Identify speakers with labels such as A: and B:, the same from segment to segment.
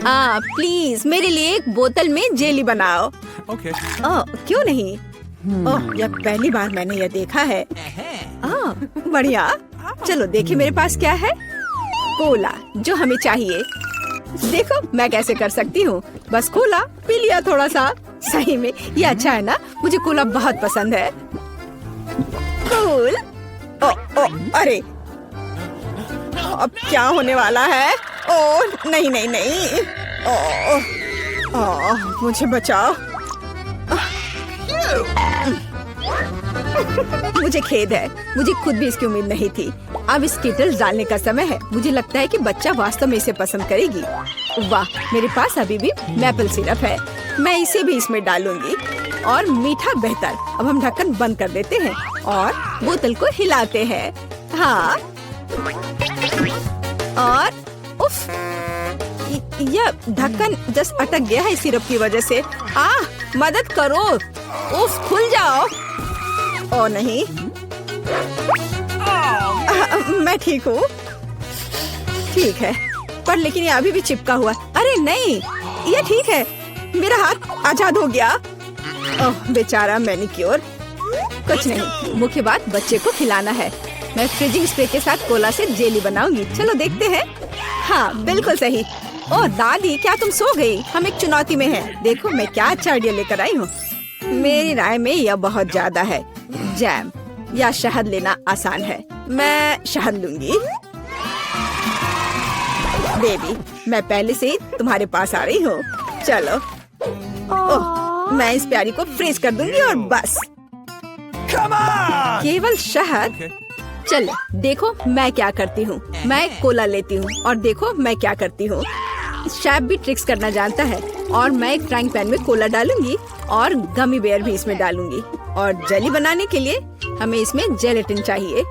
A: Please मेरे लिए एक बोतल में जेली बनाओ।
B: Okay.
A: क्यों नहीं? यह पहली बार मैंने यह देखा है। बढ़िया। चलो देखिए मेरे पास क्या है। कोला, जो हमें चाहिए। देखो मैं कैसे कर सकती हूँ। बस कोला पी लिया थोड़ा सा। सही में ये अच्छा है ना? मुझे कोला बहुत पसंद है। कूल। अरे अब क्या होने वाला है? नहीं नहीं नहीं। मुझे बचाओ। मुझे खेद है, मुझे खुद भी इसकी उम्मीद नहीं थी। अब स्कीटल्स डालने का समय है। मुझे लगता है कि बच्चा वास्तव में इसे पसंद करेगी। वाह, मेरे पास अभी भी मैपल सिरप है। मैं इसे भी इसमें डालूंगी। और मीठा बेहतर। अब हम ढक्कन बंद कर देते हैं और बोतल को हिलाते हैं। हाँ, और उफ, यह ढक्कन जस्ट अटक गया है सिरप की वजह से। मदद करो। उफ, खुल जाओ। ओ नहीं, मैं ठीक हूँ। ठीक है, पर लेकिन ये अभी भी चिपका हुआ। अरे नहीं, ये ठीक है। मेरा हाथ आजाद हो गया। ओह बेचारा मैनिक्योर। कुछ नहीं, मुख्य बात बच्चे को खिलाना है। मैं फ्रीजिंग स्प्रे के साथ कोला से जेली बनाऊंगी। चलो देखते हैं। हाँ बिल्कुल सही। ओह दादी, क्या तुम सो गई? हम एक चुनौती में हैं। देखो मैं क्या अच्छा आइडिया लेकर आई हूँ। मेरी राय में यह बहुत ज्यादा है। जैम या शहद लेना आसान है। मैं शहद लूंगी। बेबी, मैं पहले से ही तुम्हारे पास आ रही हूँ। चलो। ओह, मैं इस प्यारी को फ्रीज कर दूंगी और बस। केवल शहद। चलो देखो मैं क्या करती हूँ। मैं कोला लेती हूँ और देखो मैं क्या करती हूँ। शेफ भी ट्रिक्स करना जानता है। और मैं एक फ्राइंग पैन में कोला डालूंगी और गमी बेयर भी इसमें डालूंगी। और जेली बनाने के लिए हमें इसमें जेलेटिन चाहिए।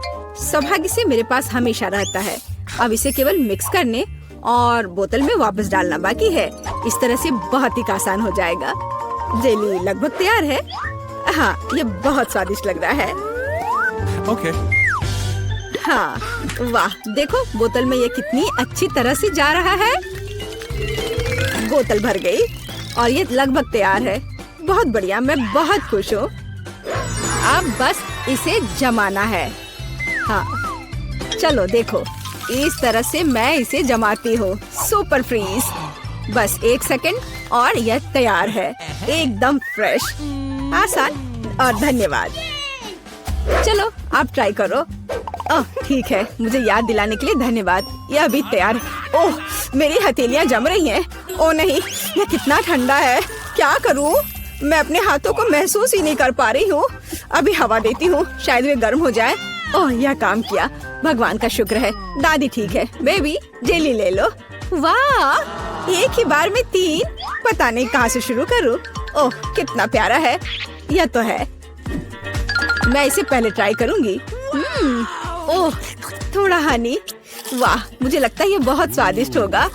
A: सौभाग्य से मेरे पास हमेशा रहता है। अब इसे केवल मिक्स करने और बोतल में वापस डालना बाकी है। इस तरह से बहुत ही आसान हो जाएगा। जेली लगभग तैयार है। हाँ, ये बहुत स्वादिष्ट लग रहा है।
B: Okay.
A: हाँ, वाह, देखो बोतल में ये कितनी अच्छी तरह से जा रहा है। बोतल भर गई और ये लगभग तैयार है। बहुत बढ़िया, मैं बहुत खुश हूँ। अब बस इसे जमाना है। हाँ, चलो देखो, इस तरह से मैं इसे जमाती हूँ। Super freeze. बस 1 सेकंड और यह तैयार है। एकदम फ्रेश, आसान और धन्यवाद। चलो आप ट्राई करो। ओह ठीक है, मुझे याद दिलाने के लिए धन्यवाद। यह अभी तैयार है। ओह, मेरी हथेलियां जम रही हैं। ओह नहीं, यह कितना ठंडा है। क्या करूं? मैं अपने हाथों को महसूस ही नहीं कर पा रही हूँ। अभी हवा देती हूँ, शायद वे गर्म हो जाए। ओह, यह काम किया। भगवान का शुक्र है। दादी ठीक है। बेबी, जेली ले लो। वाह, एक ही बार में 3। पता नहीं कहाँ से शुरू करूँ। ओह कितना प्यारा है। यह तो है। मैं इसे पहले ट्राई करूंगी। ओह, थोड़ा हनी। वाह, मुझे लगता है ये बहुत स्वादिष्ट होगा।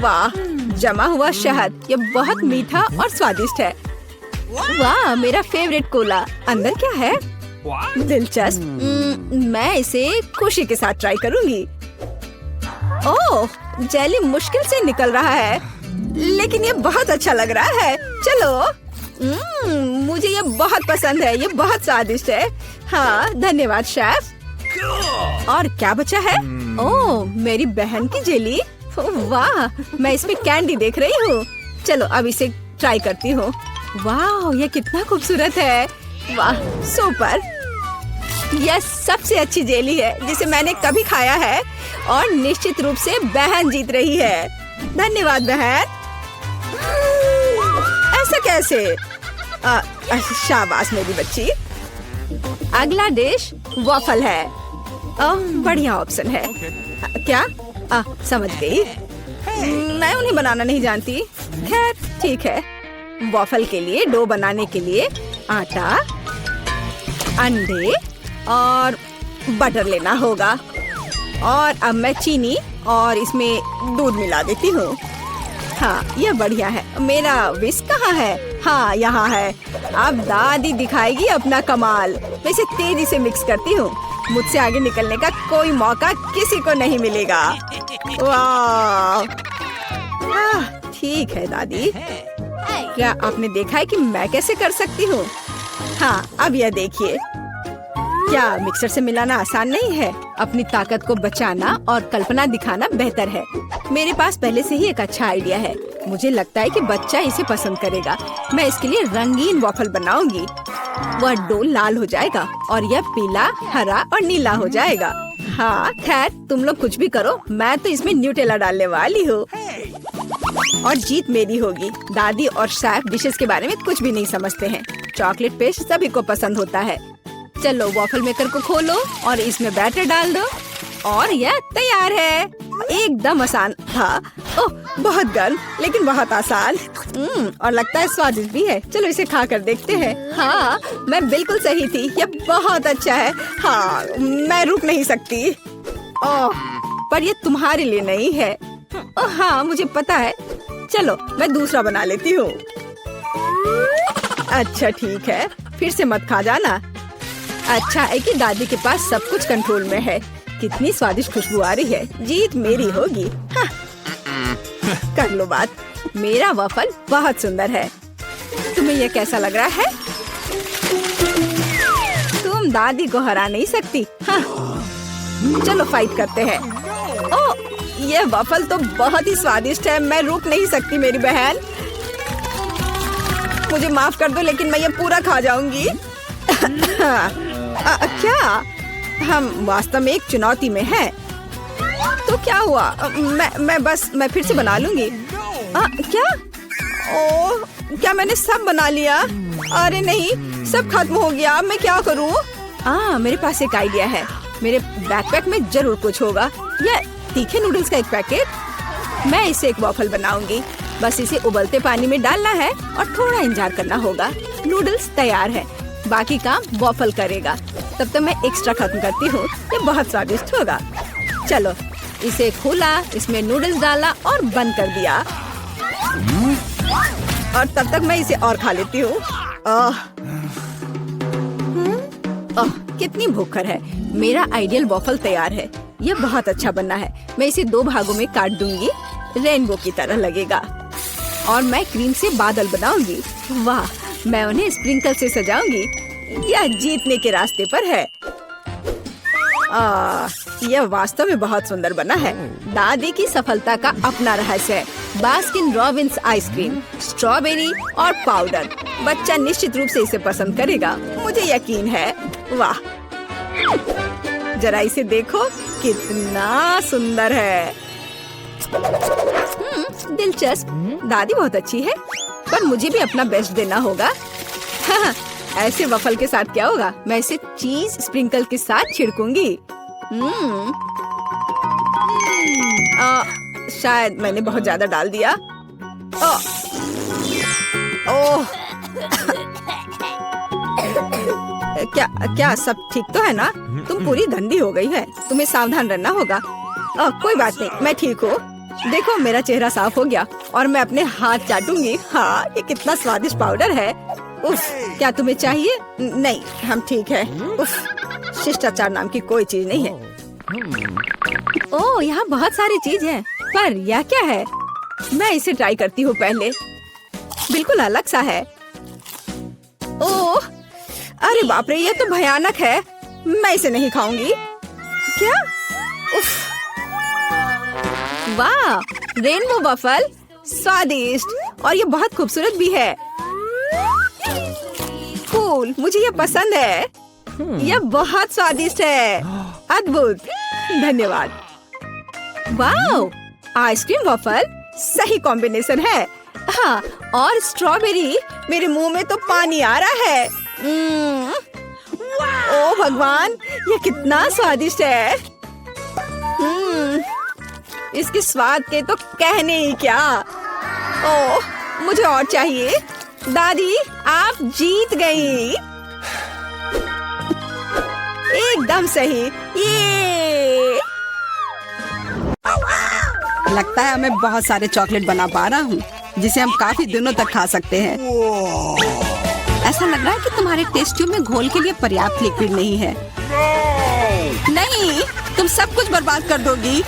A: वाह, जमा हुआ शहद। ये बहुत मीठा और स्वादिष्ट है। वाह, मेरा फेवरेट कोला। अंदर क्या है? दिलचस्प। मैं इसे खुशी के साथ ट्राई करूंगी। ओह, जेली मुश्किल से निकल रहा है, लेकिन ये बहुत अच्छा लग रहा है। चलो। मुझे ये बहुत पसंद है। ये बहुत स्वादिष्ट है। हाँ, धन्यवाद शेफ। और क्या बचा है? ओह, मेरी बहन की जेली। वाह, मैं इसमें कैंडी देख रही हूँ। चलो अब इसे ट्राई करती हूँ। वाह, ये कितना खूबसूरत है। वाह, सुपर। यह सबसे अच्छी जेली है जिसे मैंने कभी खाया है। और निश्चित रूप से बहन जीत रही है। धन्यवाद बहन। ऐसा कैसे? शाबाश मेरी बच्ची। अगला डिश वॉफल है। बढ़िया ऑप्शन है। क्या? समझ गई। मैं उन्हें बनाना नहीं जानती। खैर ठीक है। वॉफल के लिए डो बनाने के लिए आटा, अंडे और बटर लेना होगा। और अब मैं चीनी और इसमें दूध मिला देती हूँ। हाँ, यह बढ़िया है। मेरा विस्क कहाँ है? हाँ, यहाँ है। अब दादी दिखाएगी अपना कमाल। मैं इसे तेजी से मिक्स करती हूँ। मुझसे आगे निकलने का कोई मौका किसी को नहीं मिलेगा। वाह, ठीक है दादी। क्या आपने देखा है कि मैं कैसे कर सकती हूँ? हाँ, अब यह देखिए। क्या मिक्सर से मिलाना आसान नहीं है? अपनी ताकत को बचाना और कल्पना दिखाना बेहतर है। मेरे पास पहले से ही एक अच्छा आइडिया है। मुझे लगता है कि बच्चा इसे पसंद करेगा। मैं इसके लिए रंगीन वॉफल बनाऊंगी। वह डो लाल हो जाएगा और यह पीला, हरा और नीला हो जाएगा। हाँ, खैर तुम लोग कुछ भी करो, मैं तो इसमें न्यूटेला डालने वाली हूँ और जीत मेरी होगी। दादी और शेफ डिशेस के बारे में कुछ भी नहीं समझते हैं। चॉकलेट पेस्ट सभी को पसंद होता है। चलो वॉफल मेकर को खोलो और इसमें बैटर डाल दो और यह तैयार है। एकदम आसान था। ओह, बहुत गर्म लेकिन बहुत आसान। और लगता है स्वादिष्ट भी है। चलो इसे खा कर देखते हैं। हाँ, मैं बिल्कुल सही थी। यह बहुत अच्छा है। हाँ, मैं रुक नहीं सकती। ओह, पर यह तुम्हारे लिए नहीं है। ओह हाँ, मुझे पता है। चलो मैं दूसरा बना लेती हूँ। अच्छा ठीक है, फिर से मत खा जाना। अच्छा है कि दादी के पास सब कुछ कंट्रोल में है। कितनी स्वादिष्ट खुशबू आ रही है। जीत मेरी होगी। हाँ। कर लो बात। मेरा वफल बहुत सुंदर है। तुम्हें यह कैसा लग रहा है? तुम दादी को हरा नहीं सकती। हाँ। चलो फाइट करते हैं। ओह, यह वफल तो बहुत ही स्वादिष्ट है। मैं रुक नहीं सकती मेरी बहन। मुझे माफ कर दो लेकिन मैं ये पूरा खा जाऊंगी। क्या? हम वास्तव में एक चुनौती में हैं। तो क्या हुआ? मैं फिर से बना लूंगी। क्या? ओह, क्या मैंने सब बना लिया? अरे नहीं, सब खत्म हो गया। मैं क्या करूं? मेरे पास एक आइडिया है। मेरे बैकपैक में जरूर कुछ होगा। यह तीखे नूडल्स का एक पैकेट। मैं इसे एक वॉफल बनाऊंगी। बस इसे उबलते पानी में डालना है और थोड़ा इंतजार करना होगा। नूडल्स तैयार है। बाकी काम वॉफल करेगा। तब तक मैं एक्स्ट्रा खत्म करती हूँ। ये बहुत स्वादिष्ट होगा। चलो इसे खोला, इसमें नूडल्स डाला और बंद कर दिया। और तब तक मैं इसे और खा लेती हूँ। कितनी भूखर है। मेरा आइडियल वॉफल तैयार है। यह बहुत अच्छा बनना है। मैं इसे 2 भागों में काट दूंगी। रेनबो की तरह लगेगा। और मैं क्रीम से बादल बनाऊंगी। वाह, मैं उन्हें स्प्रिंकल से सजाऊंगी। यह जीतने के रास्ते पर है। यह वास्तव में बहुत सुंदर बना है। दादी की सफलता का अपना रहस्य है। बास्किन रॉबिन्स आइसक्रीम, स्ट्रॉबेरी और पाउडर। बच्चा निश्चित रूप से इसे पसंद करेगा, मुझे यकीन है। वाह, जरा इसे देखो, कितना सुंदर है। दिलचस्प। दादी बहुत अच्छी है, पर मुझे भी अपना बेस्ट देना होगा। हाँ, ऐसे वफल के साथ क्या होगा? मैं इसे चीज स्प्रिंकल के साथ छिड़कूंगी। शायद मैंने बहुत ज्यादा डाल दिया। ओह, क्या सब ठीक तो है ना? तुम पूरी गंदी हो गई है। तुम्हें सावधान रहना होगा। कोई बात नहीं, मैं ठीक हूँ। देखो मेरा चेहरा साफ हो गया और मैं अपने हाथ चाटूंगी। हाँ, ये कितना स्वादिष्ट पाउडर है। उफ, क्या तुम्हें चाहिए? नहीं, हम ठीक है। उफ, शिष्टाचार नाम की कोई चीज नहीं है। ओह, यहाँ बहुत सारी चीज है, पर यह क्या है? मैं इसे ट्राई करती हूँ पहले। बिल्कुल अलग सा है। ओह, अरे बाप रे, यह तो भयानक है। मैं इसे नहीं खाऊंगी। क्या? उफ, वाह, रेनबो वफल, स्वादिष्ट और ये बहुत खूबसूरत भी है। कूल, मुझे ये पसंद है। यह बहुत स्वादिष्ट है। अद्भुत, धन्यवाद। वाह, आइसक्रीम वफल सही कॉम्बिनेशन है। हाँ, और स्ट्रॉबेरी, मेरे मुंह में तो पानी आ रहा है। ओह भगवान, ये कितना स्वादिष्ट है। इसके स्वाद के तो कहने ही क्या। ओह, मुझे और चाहिए। दादी, आप जीत गई। एकदम सही। ये लगता है मैं बहुत सारे चॉकलेट बना पा रहा हूँ, जिसे हम काफी दिनों तक खा सकते हैं। ऐसा लग रहा है कि तुम्हारे टेस्ट ट्यूब में घोल के लिए पर्याप्त लिक्विड नहीं है। नहीं, तुम सब कुछ बर्बाद कर दोगी।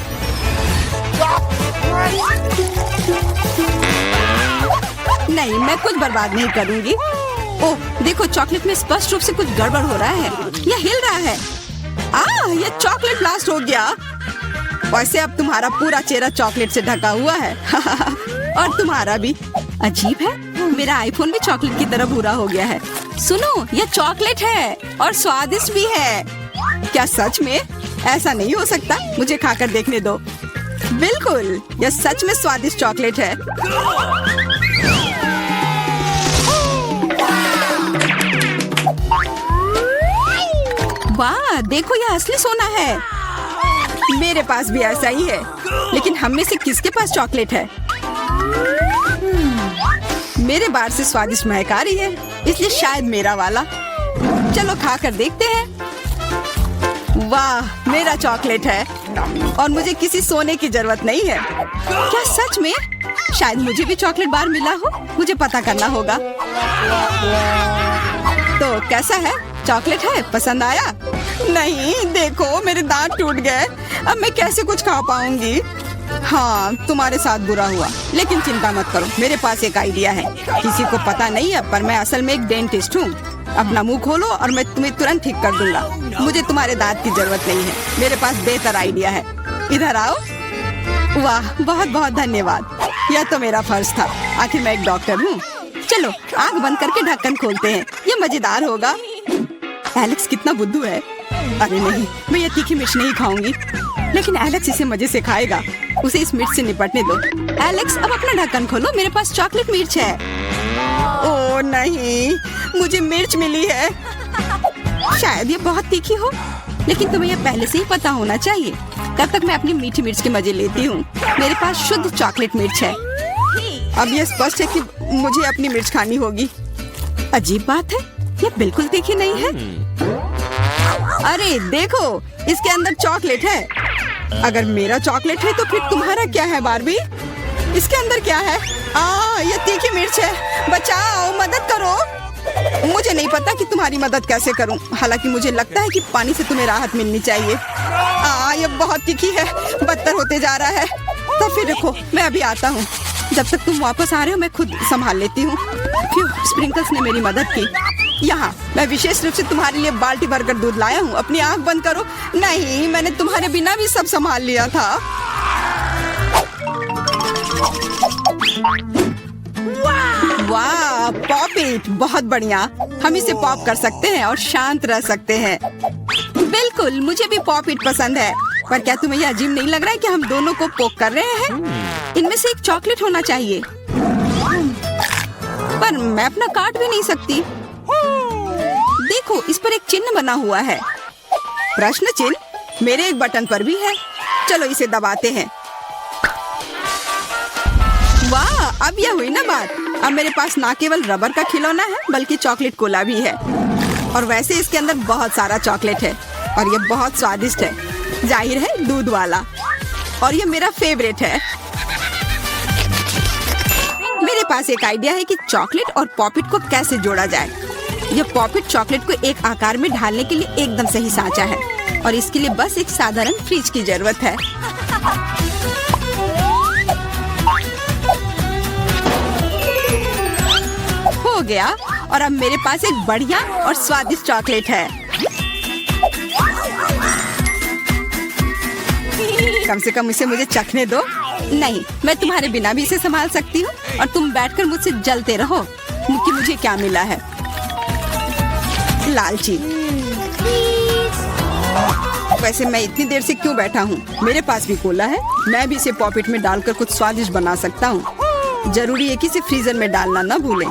A: नहीं, मैं कुछ बर्बाद नहीं करूंगी। ओह देखो, चॉकलेट में स्पष्ट रूप से कुछ गड़बड़ हो रहा है। यह हिल रहा है। ये चॉकलेट ब्लास्ट हो गया। वैसे अब तुम्हारा पूरा चेहरा चॉकलेट से ढका हुआ है। और तुम्हारा भी। अजीब है, मेरा आईफोन भी चॉकलेट की तरह भूरा हो गया है। सुनो, यह चॉकलेट है और स्वादिष्ट भी है। क्या सच में? ऐसा नहीं हो सकता, मुझे खाकर देखने दो। बिल्कुल, यह सच में स्वादिष्ट चॉकलेट है। वाह, देखो यह असली सोना है। मेरे पास भी ऐसा ही है, लेकिन हम में से किसके पास चॉकलेट है? मेरे बार से स्वादिष्ट महक आ रही है, इसलिए शायद मेरा वाला। चलो खाकर देखते हैं। वाह, मेरा चॉकलेट है और मुझे किसी सोने की जरूरत नहीं है। क्या सच में? शायद मुझे भी चॉकलेट बार मिला हो, मुझे पता करना होगा। तो कैसा है? चॉकलेट है? पसंद आया? नहीं, देखो मेरे दांत टूट गए। अब मैं कैसे कुछ खा पाऊंगी? हाँ, तुम्हारे साथ बुरा हुआ, लेकिन चिंता मत करो, मेरे पास एक आइडिया है। किसी को पता नहीं है, पर मैं असल में एक डेंटिस्ट हूँ। अपना मुंह खोलो और मैं तुम्हें तुरंत ठीक कर दूंगा। मुझे तुम्हारे दांत की जरूरत नहीं है, मेरे पास बेहतर आइडिया है। इधर आओ। वाह, बहुत बहुत धन्यवाद। यह तो मेरा फर्ज था, आखिर मैं एक डॉक्टर हूँ। चलो आँख बंद करके ढक्कन खोलते हैं, ये मजेदार होगा। एलेक्स कितना बुद्धू है। अरे नहीं, मैं ये तीखी मिर्च नहीं खाऊंगी, लेकिन एलेक्स इसे मजे से खाएगा। उसे इस मिर्च से निपटने दो। एलेक्स, अब अपना ढक्कन खोलो, मेरे पास चॉकलेट मिर्च है। ओह नहीं, मुझे मिर्च मिली है। शायद ये बहुत तीखी हो, लेकिन तुम्हें यह पहले से ही पता होना चाहिए। तब तक मैं अपनी मीठी मिर्च के मजे लेती हूँ। मेरे पास शुद्ध चॉकलेट मिर्च है। अब यह स्पष्ट है कि मुझे अपनी मिर्च खानी होगी। अजीब बात है, ये बिल्कुल तीखी नहीं है। अरे देखो, इसके अंदर चॉकलेट है। अगर मेरा चॉकलेट है तो फिर तुम्हारा क्या है बार्बी? इसके अंदर क्या है? ये तीखी मिर्च है। बचाओ, मदद करो। मुझे नहीं पता कि तुम्हारी मदद कैसे करूं। हालांकि मुझे लगता है कि पानी से तुम्हें राहत मिलनी चाहिए। ये बहुत तीखी है, बदतर होते जा रहा है। तो फिर रुको, मैं अभी आता हूँ। जब तक तुम वापस आ रहे हो मैं खुद संभाल लेती हूँ। स्प्रिंकल्स ने मेरी मदद की। यहाँ मैं विशेष रूप से तुम्हारे लिए बाल्टी भरकर दूध लाया हूँ। अपनी आँख बंद करो। नहीं, मैंने तुम्हारे बिना भी सब संभाल लिया था। वाह, पॉप इट, बहुत बढ़िया। हम इसे पॉप कर सकते हैं और शांत रह सकते हैं। बिल्कुल, मुझे भी पॉप इट पसंद है। पर क्या तुम्हें यह अजीब नहीं लग रहा है कि हम दोनों को पोक कर रहे हैं? इनमें से एक चॉकलेट होना चाहिए, पर मैं अपना काट भी नहीं सकती। देखो, इस पर एक चिन्ह बना हुआ है। प्रश्न चिन्ह मेरे एक बटन पर भी है। चलो इसे दबाते हैं। वाह, अब यह हुई ना बात। अब मेरे पास ना केवल रबर का खिलौना है, बल्कि चॉकलेट कोला भी है। और वैसे इसके अंदर बहुत सारा चॉकलेट है और ये बहुत स्वादिष्ट है। जाहिर है, दूध वाला। और ये मेरा फेवरेट है। मेरे पास एक आइडिया है कि चॉकलेट और पॉपिट को कैसे जोड़ा जाए। यह पॉपिट चॉकलेट को एक आकार में ढालने के लिए एकदम सही सांचा है और इसके लिए बस एक साधारण फ्रिज की जरूरत है। हो गया, और अब मेरे पास एक बढ़िया और स्वादिष्ट चॉकलेट है। कम से कम इसे मुझे चखने दो। नहीं, मैं तुम्हारे बिना भी इसे संभाल सकती हूँ और तुम बैठकर मुझसे जलते रहो कि मुझे क्या मिला है। लालची। वैसे मैं इतनी देर से क्यों बैठा हूँ? मेरे पास भी कोला है। मैं भी इसे पॉकेट में डालकर कुछ स्वादिष्ट बना सकता हूँ। जरूरी है कि इसे फ्रीजर में डालना ना भूलें।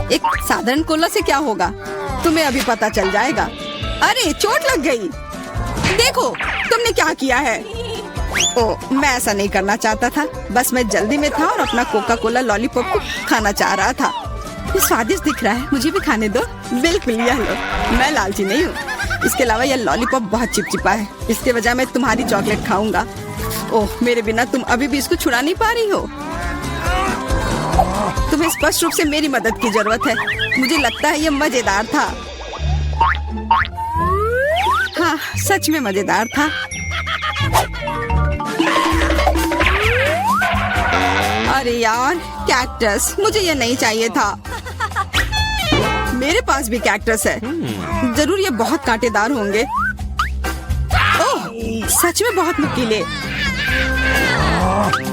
A: एक साधारण कोला से क्या होगा, तुम्हें अभी पता चल जाएगा। अरे, चोट लग गई। देखो तुमने क्या किया है। ओह, मैं ऐसा नहीं करना चाहता था। बस मैं जल्दी में था और अपना कोका कोला लॉलीपॉप को खाना चाह रहा था। ये स्वादिष्ट दिख रहा है, मुझे भी खाने दो। बिल्कुल, यह लो। मैं लालची नहीं हूँ। इसके अलावा यह लॉलीपॉप बहुत चिपचिपा है। इसके बजाय मैं तुम्हारी चॉकलेट खाऊंगा। ओह, मेरे बिना तुम अभी भी इसको छुड़ा नहीं पा रही हो। तुम्हें स्पष्ट रूप से मेरी मदद की जरूरत है। मुझे लगता है ये मजेदार था। हाँ, सच में मजेदार था। अरे यार, कैक्टस, मुझे ये नहीं चाहिए था। मेरे पास भी कैक्टस है। जरूर ये बहुत कांटेदार होंगे। ओह, सच में बहुत नुकीले।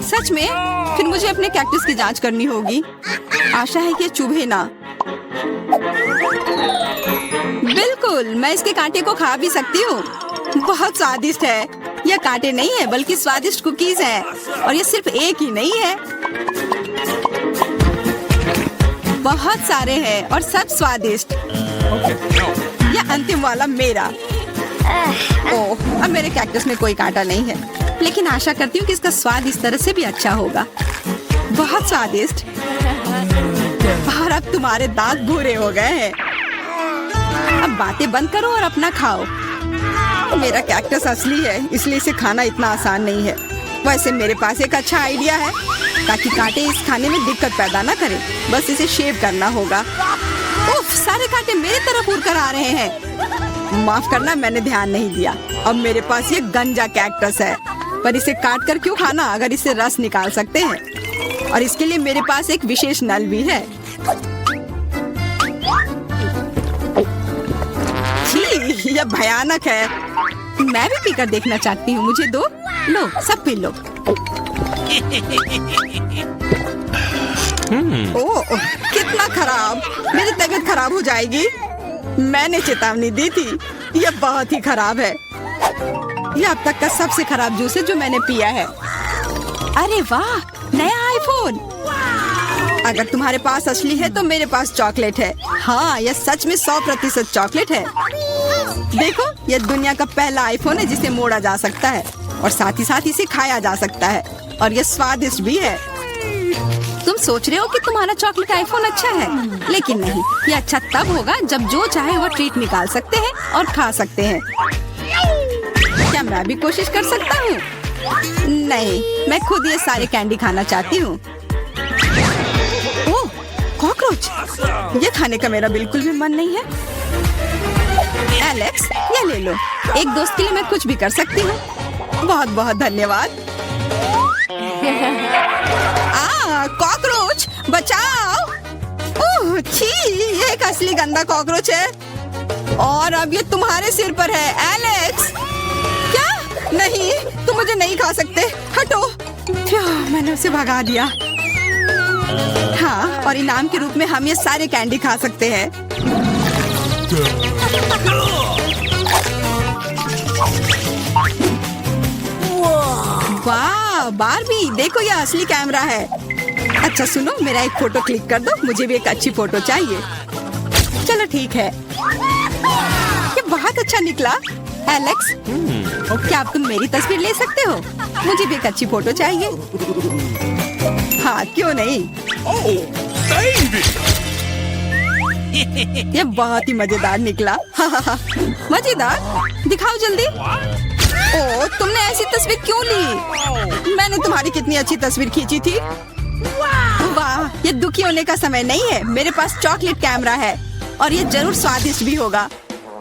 A: सच में? फिर मुझे अपने कैक्टस की जांच करनी होगी। आशा है कि ये चुभे ना। बिल्कुल, मैं इसके कांटे को खा भी सकती हूँ। बहुत स्वादिष्ट है। यह कांटे नहीं है बल्कि स्वादिष्ट कुकीज है। और ये सिर्फ एक ही नहीं है, बहुत सारे हैं और सब स्वादिष्ट। यह अंतिम वाला मेरा। ओह, अब मेरे कैक्टस में कोई कांटा नहीं है, लेकिन आशा करती हूँ कि इसका स्वाद इस तरह से भी अच्छा होगा। बहुत स्वादिष्ट। और अब तुम्हारे दांत भूरे हो गए हैं। अब बातें बंद करो और अपना खाओ। मेरा कैक्टस असली है, इसलिए इसे खाना इतना आसान नहीं है। वैसे मेरे पास एक अच्छा आइडिया है, ताकि कांटे इस खाने में दिक्कत पैदा ना करें। बस इसे शेव करना होगा। उफ, सारे कांटे मेरी तरफ उड़ कर आ रहे हैं। माफ करना, मैंने ध्यान नहीं दिया। अब मेरे पास ये गंजा कैक्टस है, पर इसे काट कर क्यों खाना अगर इससे रस निकाल सकते हैं। और इसके लिए मेरे पास एक विशेष नल भी है। छी, यह भयानक है। मैं भी पीकर देखना चाहती हूँ। मुझे दो। लो, सब पी लो। ओह, कितना खराब। मेरी तबीयत खराब हो जाएगी। मैंने चेतावनी दी थी। यह बहुत ही खराब है। यह अब तक का सबसे खराब जूस है जो मैंने पिया है। अरे वाह, नया आईफोन। अगर तुम्हारे पास असली है तो मेरे पास चॉकलेट है। हाँ, यह सच में 100% चॉकलेट है। देखो, यह दुनिया का पहला आईफोन है जिसे मोड़ा जा सकता है और साथ ही साथ इसे खाया जा सकता है। और यह स्वादिष्ट भी है। तुम सोच रहे हो कि तुम्हारा चॉकलेट आईफोन अच्छा है, लेकिन नहीं। यह अच्छा तब होगा जब जो चाहे वो ट्रीट निकाल सकते हैं और खा सकते हैं। क्या मैं भी कोशिश कर सकता हूँ? नहीं, मैं खुद ये सारे कैंडी खाना चाहती हूँ। ओह, कॉकरोच। ये खाने का मेरा बिल्कुल भी मन नहीं है। एलेक्स, ये ले लो। एक दोस्त के लिए मैं कुछ भी कर सकती हूँ। बहुत बहुत धन्यवाद। कॉकरोच, बचाओ। ओह, छी, ये एक असली गंदा कॉकरोच है। और अब ये तुम्हारे सिर पर है, एलेक्स। क्या? नहीं, तुम मुझे नहीं खा सकते। हटो। मैंने उसे भगा दिया। हाँ, और इनाम के रूप में हम ये सारे कैंडी खा सकते हैं। वाह, बारबी, देखो ये असली कैमरा है। अच्छा सुनो, मेरा एक फोटो क्लिक कर दो। मुझे भी एक अच्छी फोटो चाहिए। चलो ठीक है। ये बहुत अच्छा निकला। एलेक्स, क्या अब तुम मेरी तस्वीर ले सकते हो? मुझे भी एक अच्छी फोटो चाहिए। हाँ, क्यों नहीं। ये बहुत ही मजेदार निकला। मजेदार? दिखाओ जल्दी। ओह, तुमने ऐसी तस्वीर क्यों ली? मैंने तुम्हारी कितनी अच्छी तस्वीर खींची थी। वाह, ये दुखी होने का समय नहीं है। मेरे पास चॉकलेट कैमरा है और ये जरूर स्वादिष्ट भी होगा।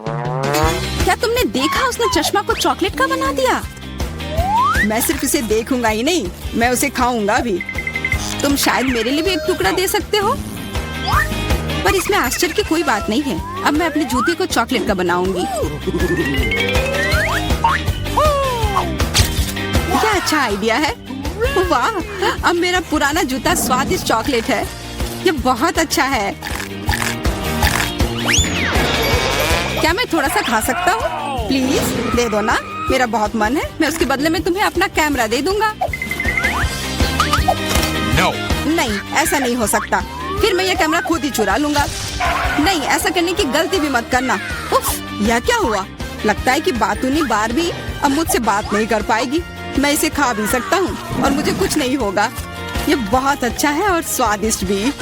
A: क्या तुमने देखा, उसने चश्मा को चॉकलेट का बना दिया। मैं सिर्फ इसे देखूंगा ही नहीं, मैं उसे खाऊंगा भी। तुम शायद मेरे लिए भी एक टुकड़ा दे सकते हो। पर इसमें आश्चर्य की कोई बात नहीं है। अब मैं अपने जूते को चॉकलेट का बनाऊंगी। क्या अच्छा आइडिया है। वाह, अब मेरा पुराना जूता स्वादिष्ट चॉकलेट है। ये बहुत अच्छा है। क्या मैं थोड़ा सा खा सकता हूँ? प्लीज दे दो ना, मेरा बहुत मन है। मैं उसके बदले में तुम्हें अपना कैमरा दे दूंगा।
B: No.
A: नहीं, ऐसा नहीं हो सकता। फिर मैं ये कैमरा खुद ही चुरा लूंगा। नहीं, ऐसा करने की गलती भी मत करना। उफ, यह क्या हुआ? लगता है कि बातूनी बारबी अब मुझसे बात नहीं कर पाएगी। मैं इसे खा भी सकता हूँ और मुझे कुछ नहीं होगा। ये बहुत अच्छा है और स्वादिष्ट भी।